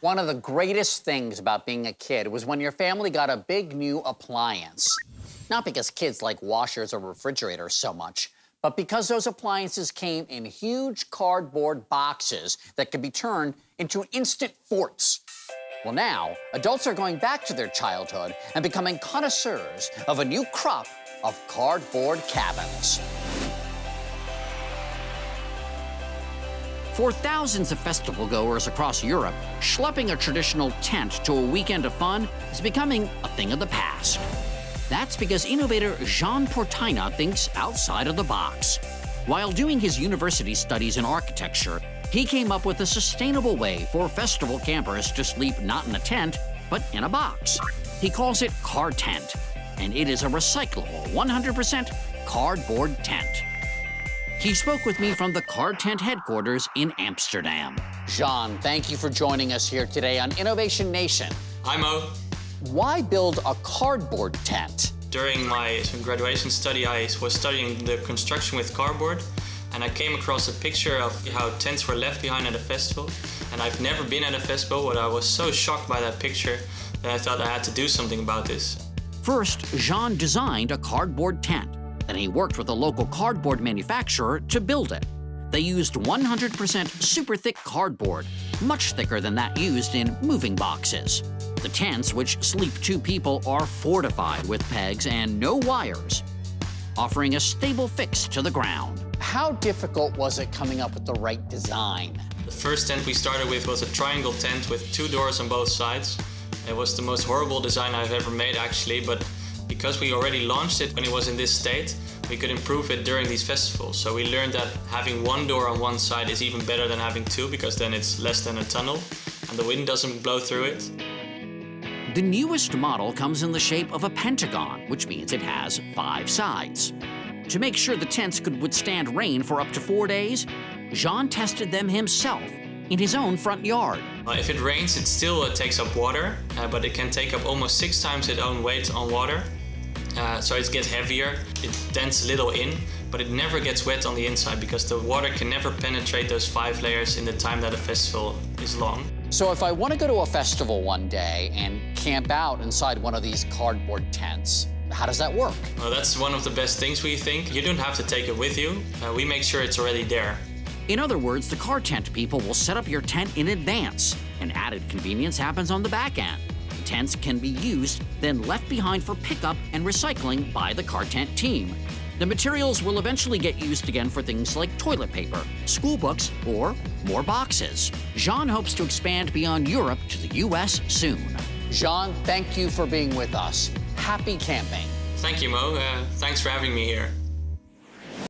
One of the greatest things about being a kid was when your family got a big new appliance. Not because kids like washers or refrigerators so much, but because those appliances came in huge cardboard boxes that could be turned into instant forts. Well, now, adults are going back to their childhood and becoming connoisseurs of a new crop of cardboard cabins. For thousands of festival goers across Europe, schlepping a traditional tent to a weekend of fun is becoming a thing of the past. That's because innovator Jean Portaina thinks outside of the box. While doing his university studies in architecture, he came up with a sustainable way for festival campers to sleep not in a tent, but in a box. He calls it Card Tent, and it is a recyclable 100% cardboard tent. He spoke with me from the Card Tent headquarters in Amsterdam. Jean, thank you for joining us here today on Innovation Nation. Hi, Mo. Why build a cardboard tent? During my graduation study, I was studying the construction with cardboard, and I came across a picture of how tents were left behind at a festival. And I've never been at a festival, but I was so shocked by that picture that I thought I had to do something about this. First, Jean designed a cardboard tent. Then he worked with a local cardboard manufacturer to build it. They used 100% super thick cardboard, much thicker than that used in moving boxes. The tents, which sleep 2 people, are fortified with pegs and no wires, offering a stable fix to the ground. How difficult was it coming up with the right design? The first tent we started with was a triangle tent with 2 doors on both sides. It was the most horrible design I've ever made, actually, but because we already launched it when it was in this state, we could improve it during these festivals. So we learned that having 1 door on one side is even better than having 2, because then it's less than a tunnel and the wind doesn't blow through it. The newest model comes in the shape of a pentagon, which means it has 5 sides. To make sure the tents could withstand rain for up to 4 days, Jean tested them himself in his own front yard. If it rains, it still takes up water, but it can take up almost 6 times its own weight on water. So it gets heavier, it dents a little in, but it never gets wet on the inside because the water can never penetrate those 5 layers in the time that a festival is long. So if I want to go to a festival one day and camp out inside one of these cardboard tents, how does that work? Well, that's one of the best things, we think. You don't have to take it with you. We make sure it's already there. In other words, the Card Tent people will set up your tent in advance. An added convenience happens on the back end. The tents can be used, then left behind for pickup and recycling by the Card Tent team. The materials will eventually get used again for things like toilet paper, school books, or more boxes. Jean hopes to expand beyond Europe to the US soon. Jean, thank you for being with us. Happy camping. Thank you, Mo. Thanks for having me here.